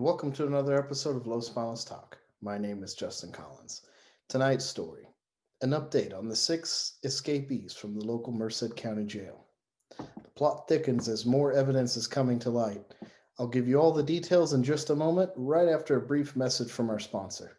welcome to another episode of Los Banos Talk. My name is Justin Collins. Tonight's story, an update on the six escapees from the local Merced County jail. The plot thickens as more evidence is coming to light. I'll give you all the details in just a moment, right after a brief message from our sponsor.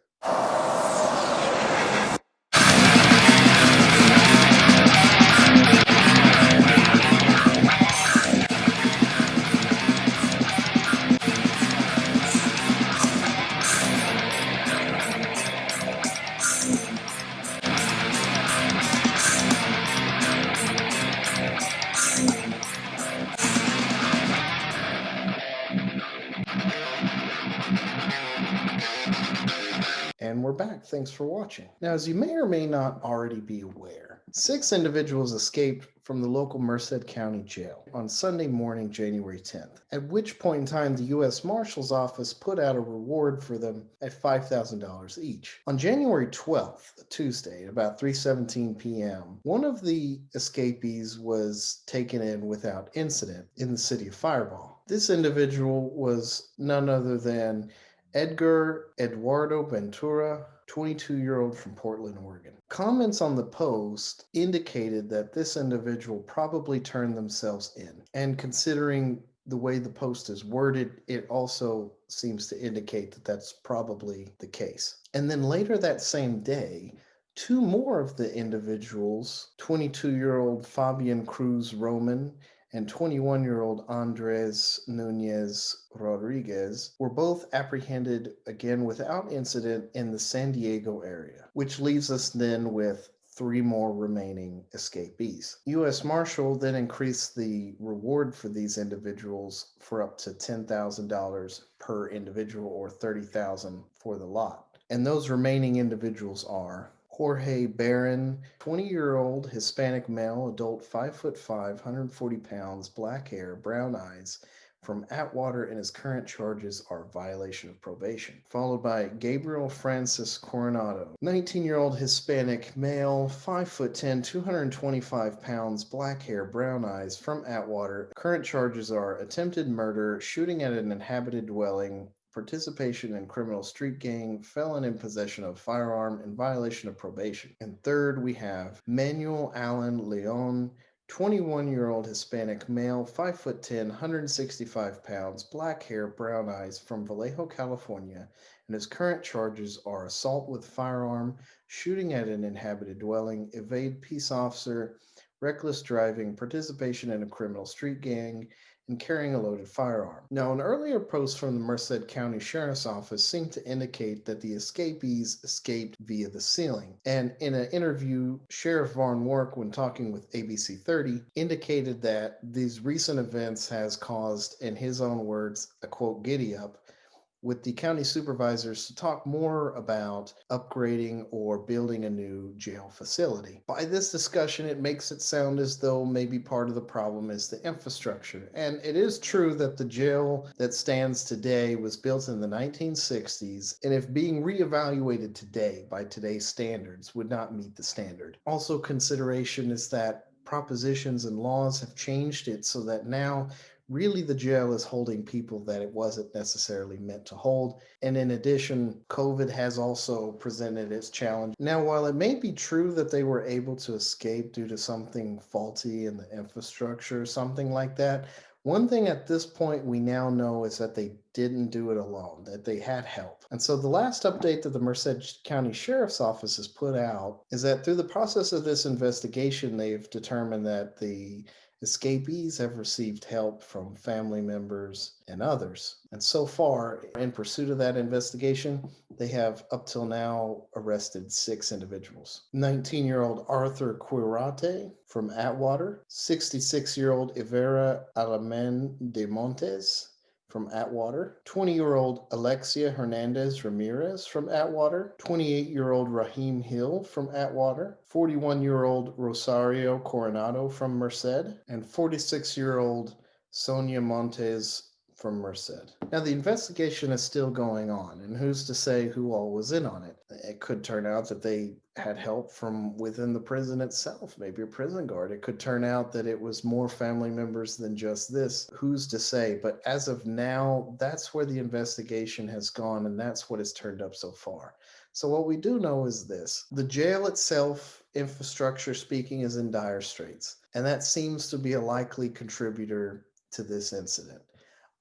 And we're back. Thanks for watching. Now, as you may or may not already be aware, six individuals escaped from the local Merced County jail on Sunday morning, January 10th, at which point in time the U.S. Marshal's Office put out a reward for them at $5,000 each. On January 12th, Tuesday, at about 3:17 p.m., one of the escapees was taken in without incident in the city of Fireball. This individual was none other than Edgar Eduardo Ventura, 22-year-old from Portland, Oregon. Comments on the post indicated that this individual probably turned themselves in. And considering the way the post is worded, it also seems to indicate that that's probably the case. And then later that same day, two more of the individuals, 22-year-old Fabian Cruz Roman and 21-year-old Andres Nunez Rodriguez, were both apprehended again without incident in the San Diego area, which leaves us then with three more remaining escapees. U.S. Marshal then increased the reward for these individuals for up to $10,000 per individual, or $30,000 for the lot. And those remaining individuals are Jorge Barron, 20-year-old Hispanic male, adult, 5'5", 140 pounds, black hair, brown eyes, from Atwater, and his current charges are violation of probation. Followed by Gabriel Francis Coronado, 19-year-old Hispanic male, 5'10", 225 pounds, black hair, brown eyes, from Atwater. Current charges are attempted murder, shooting at an inhabited dwelling, participation in criminal street gang, felon in possession of firearm, and violation of probation. And third, we have Manuel Allen Leon, 21-year-old Hispanic male, 5'10", 165 pounds, black hair, brown eyes, from Vallejo, California, and his current charges are assault with firearm, shooting at an inhabited dwelling, evade peace officer, reckless driving, participation in a criminal street gang, and carrying a loaded firearm. Now, an earlier post from the Merced County Sheriff's Office seemed to indicate that the escapees escaped via the ceiling. And in an interview, Sheriff Vaughn Wark, when talking with ABC 30, indicated that these recent events has caused, in his own words, a quote, giddy up, with the county supervisors to talk more about upgrading or building a new jail facility. By this discussion, it makes it sound as though maybe part of the problem is the infrastructure. And it is true that the jail that stands today was built in the 1960s, and if being reevaluated today by today's standards would not meet the standard. Also, consideration is that propositions and laws have changed it so that now really the jail is holding people that it wasn't necessarily meant to hold. And in addition, COVID has also presented its challenge. Now, while it may be true that they were able to escape due to something faulty in the infrastructure, something like that, one thing at this point we now know is that they didn't do it alone, that they had help. And so the last update that the Merced County Sheriff's Office has put out is that through the process of this investigation, they've determined that the escapees have received help from family members and others. And so far, in pursuit of that investigation, they have up till now arrested six individuals. 19-year-old Arthur Quirate from Atwater, 66-year-old Ivera Alamen de Montes from Atwater, 20-year-old Alexia Hernandez Ramirez from Atwater, 28-year-old Raheem Hill from Atwater, 41-year-old Rosario Coronado from Merced, and 46-year-old Sonia Montes from Merced. Now, the investigation is still going on, and who's to say who all was in on it? It could turn out that they had help from within the prison itself, maybe a prison guard. It could turn out that it was more family members than just this. Who's to say? But as of now, that's where the investigation has gone, and that's what has turned up so far. So, what we do know is this: the jail itself, infrastructure speaking, is in dire straits, and that seems to be a likely contributor to this incident.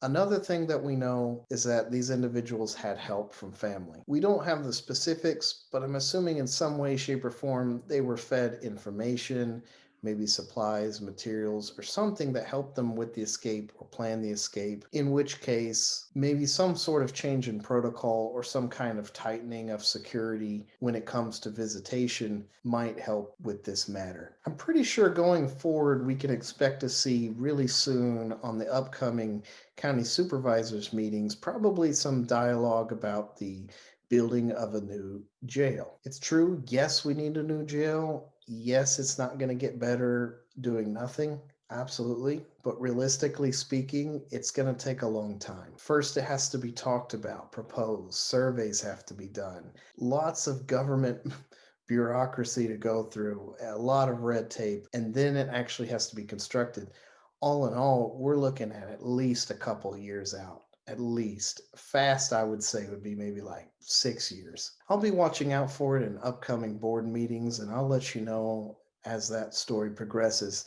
Another thing that we know is that these individuals had help from family. We don't have the specifics, but I'm assuming in some way, shape, or form they were fed information, maybe supplies, materials, or something that helped them with the escape or plan the escape, in which case, maybe some sort of change in protocol or some kind of tightening of security when it comes to visitation might help with this matter. I'm pretty sure going forward, we can expect to see really soon on the upcoming county supervisors meetings, probably some dialogue about the building of a new jail. It's true, yes, we need a new jail. Yes, it's not going to get better doing nothing. Absolutely. But realistically speaking, it's going to take a long time. First, it has to be talked about, proposed, surveys have to be done, lots of government bureaucracy to go through, a lot of red tape, and then it actually has to be constructed. All in all, we're looking at least a couple years out. At least. Fast, I would say, would be maybe like 6 years. I'll be watching out for it in upcoming board meetings, and I'll let you know as that story progresses.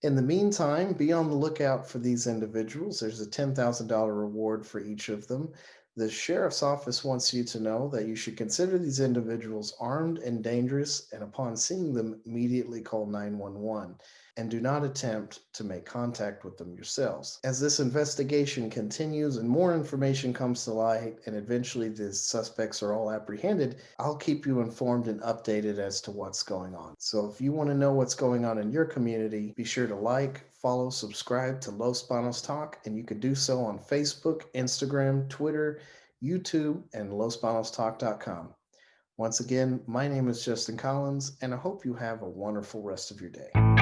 In the meantime, be on the lookout for these individuals. There's a $10,000 reward for each of them. The sheriff's office wants you to know that you should consider these individuals armed and dangerous, and upon seeing them, immediately call 911 and do not attempt to make contact with them yourselves. As this investigation continues and more information comes to light, and eventually the suspects are all apprehended, I'll keep you informed and updated as to what's going on. So if you want to know what's going on in your community, be sure to like, follow, subscribe to Los Banos Talk, and you can do so on Facebook, Instagram, Twitter, YouTube, and losbanostalk.com. Once again, my name is Justin Collins, and I hope you have a wonderful rest of your day.